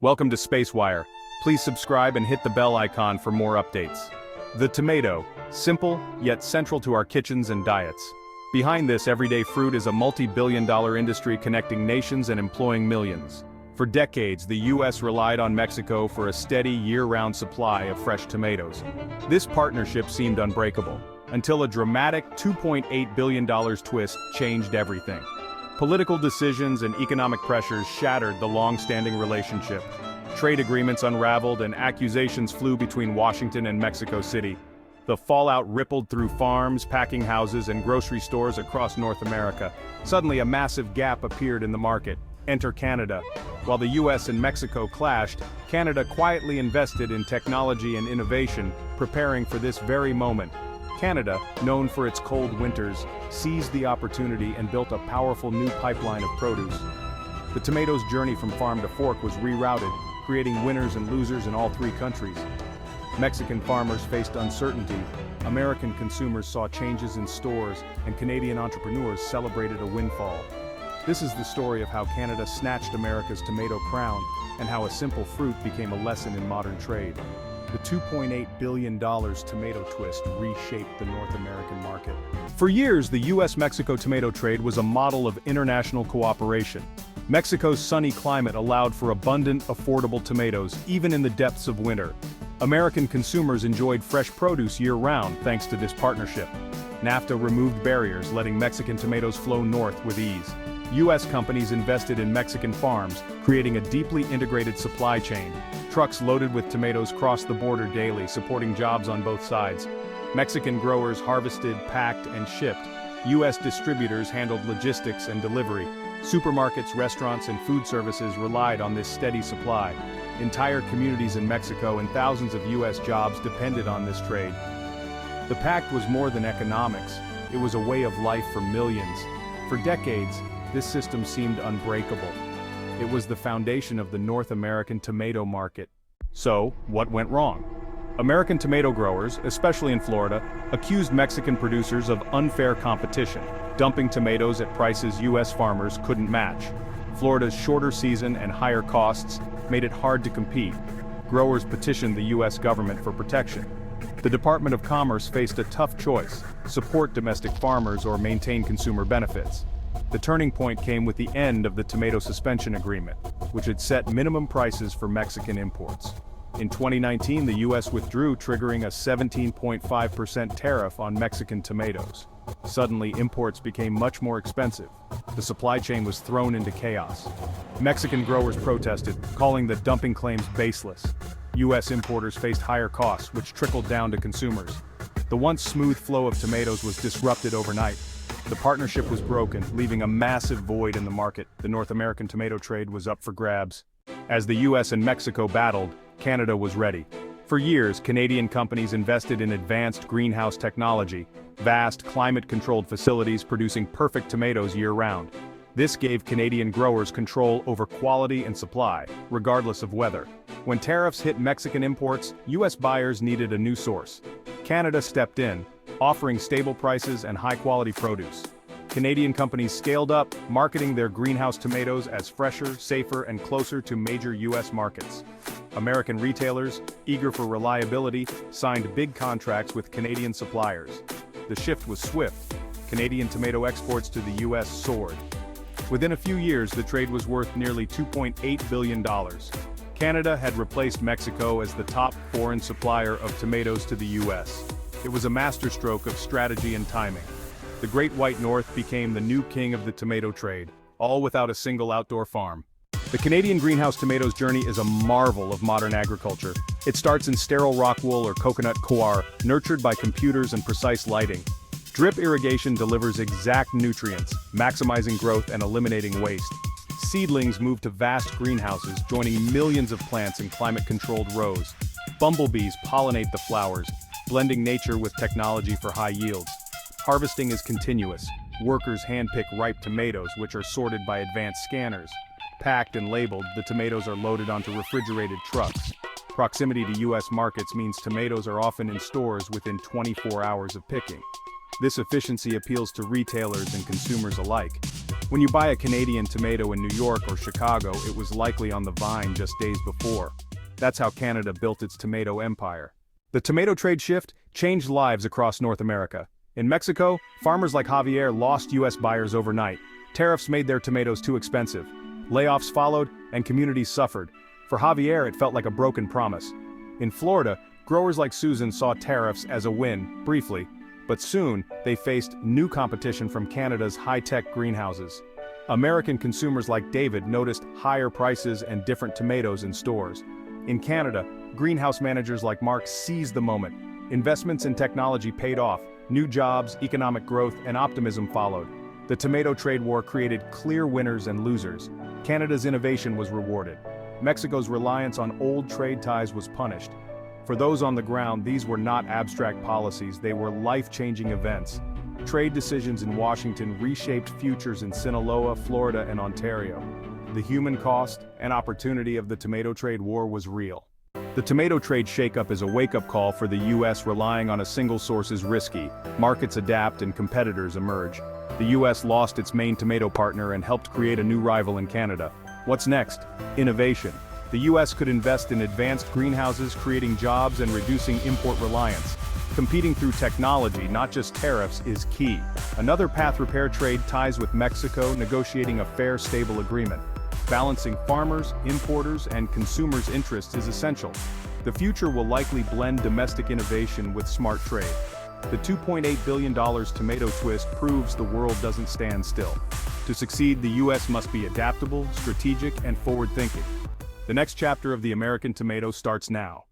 Welcome to SpaceWire. Please subscribe and hit the bell icon for more updates. The tomato, simple yet central to our kitchens and diets. Behind this everyday fruit is a multi-billion-dollar industry connecting nations and employing millions. For decades, the U.S. relied on Mexico for a steady year-round supply of fresh tomatoes. This partnership seemed unbreakable, until a dramatic $2.8 billion twist changed everything. Political decisions and economic pressures shattered the long-standing relationship. Trade agreements unraveled and accusations flew between Washington and Mexico City. The fallout rippled through farms, packing houses, and grocery stores across North America. Suddenly, a massive gap appeared in the market. Enter Canada. While the US and Mexico clashed, Canada quietly invested in technology and innovation, preparing for this very moment. Canada, known for its cold winters, seized the opportunity and built a powerful new pipeline of produce. The tomatoes' journey from farm to fork was rerouted, creating winners and losers in all three countries. Mexican farmers faced uncertainty, American consumers saw changes in stores, and Canadian entrepreneurs celebrated a windfall. This is the story of how Canada snatched America's tomato crown, and how a simple fruit became a lesson in modern trade. The $2.8 billion tomato twist reshaped the North American market. For years, the U.S.-Mexico tomato trade was a model of international cooperation. Mexico's sunny climate allowed for abundant, affordable tomatoes, even in the depths of winter. American consumers enjoyed fresh produce year-round thanks to this partnership. NAFTA removed barriers, letting Mexican tomatoes flow north with ease. U.S. companies invested in Mexican farms, creating a deeply integrated supply chain. Trucks loaded with tomatoes crossed the border daily, supporting jobs on both sides. Mexican growers harvested, packed, and shipped. U.S. distributors handled logistics and delivery. Supermarkets, restaurants, and food services relied on this steady supply. Entire communities in Mexico and thousands of U.S. jobs depended on this trade. The pact was more than economics. It was a way of life for millions. For decades, this system seemed unbreakable. It was the foundation of the North American tomato market. So, what went wrong? American tomato growers, especially in Florida, accused Mexican producers of unfair competition, dumping tomatoes at prices U.S. farmers couldn't match. Florida's shorter season and higher costs made it hard to compete. Growers petitioned the U.S. government for protection. The Department of Commerce faced a tough choice: support domestic farmers or maintain consumer benefits. The turning point came with the end of the Tomato Suspension Agreement, which had set minimum prices for Mexican imports. In 2019, the U.S. withdrew, triggering a 17.5% tariff on Mexican tomatoes. Suddenly, imports became much more expensive. The supply chain was thrown into chaos. Mexican growers protested, calling the dumping claims baseless. U.S. importers faced higher costs, which trickled down to consumers. The once smooth flow of tomatoes was disrupted overnight. The partnership was broken, leaving a massive void in the market. The North American tomato trade was up for grabs. As the U.S. and Mexico battled, Canada was ready. For years, Canadian companies invested in advanced greenhouse technology, vast climate-controlled facilities producing perfect tomatoes year-round. This gave Canadian growers control over quality and supply, regardless of weather. When tariffs hit Mexican imports, U.S. buyers needed a new source. Canada stepped in, offering stable prices and high-quality produce. Canadian companies scaled up, marketing their greenhouse tomatoes as fresher, safer, and closer to major U.S. markets. American retailers, eager for reliability, signed big contracts with Canadian suppliers. The shift was swift. Canadian tomato exports to the U.S. soared. Within a few years, the trade was worth nearly $2.8 billion. Canada had replaced Mexico as the top foreign supplier of tomatoes to the U.S. It was a masterstroke of strategy and timing. The Great White North became the new king of the tomato trade, all without a single outdoor farm. The Canadian greenhouse tomatoes journey is a marvel of modern agriculture. It starts in sterile rock wool or coconut coir, nurtured by computers and precise lighting. Drip irrigation delivers exact nutrients, maximizing growth and eliminating waste. Seedlings move to vast greenhouses, joining millions of plants in climate-controlled rows. Bumblebees pollinate the flowers, blending nature with technology for high yields. Harvesting is continuous. Workers handpick ripe tomatoes, which are sorted by advanced scanners. Packed and labeled, the tomatoes are loaded onto refrigerated trucks. Proximity to U.S. markets means tomatoes are often in stores within 24 hours of picking. This efficiency appeals to retailers and consumers alike. When you buy a Canadian tomato in New York or Chicago, it was likely on the vine just days before. That's how Canada built its tomato empire. The tomato trade shift changed lives across North America. In Mexico, farmers like Javier lost U.S. buyers overnight. Tariffs made their tomatoes too expensive. Layoffs followed, and communities suffered. For Javier, it felt like a broken promise. In Florida, growers like Susan saw tariffs as a win, briefly, but soon they faced new competition from Canada's high-tech greenhouses. American consumers like David noticed higher prices and different tomatoes in stores. In Canada, greenhouse managers like Mark seized the moment. Investments in technology paid off, new jobs, economic growth, and optimism followed. The tomato trade war created clear winners and losers. Canada's innovation was rewarded. Mexico's reliance on old trade ties was punished. For those on the ground, these were not abstract policies, they were life-changing events. Trade decisions in Washington reshaped futures in Sinaloa, Florida, and Ontario. The human cost and opportunity of the tomato trade war was real. The tomato trade shakeup is a wake-up call for the U.S. relying on a single source is risky. Markets adapt and competitors emerge. The U.S. lost its main tomato partner and helped create a new rival in Canada. What's next? Innovation. The U.S. could invest in advanced greenhouses, creating jobs and reducing import reliance. Competing through technology, not just tariffs, is key. Another path: repair trade ties with Mexico, negotiating a fair, stable agreement. Balancing farmers, importers, and consumers' interests is essential. The future will likely blend domestic innovation with smart trade. The $2.8 billion tomato twist proves the world doesn't stand still. To succeed, the U.S. must be adaptable, strategic, and forward-thinking. The next chapter of the American tomato starts now.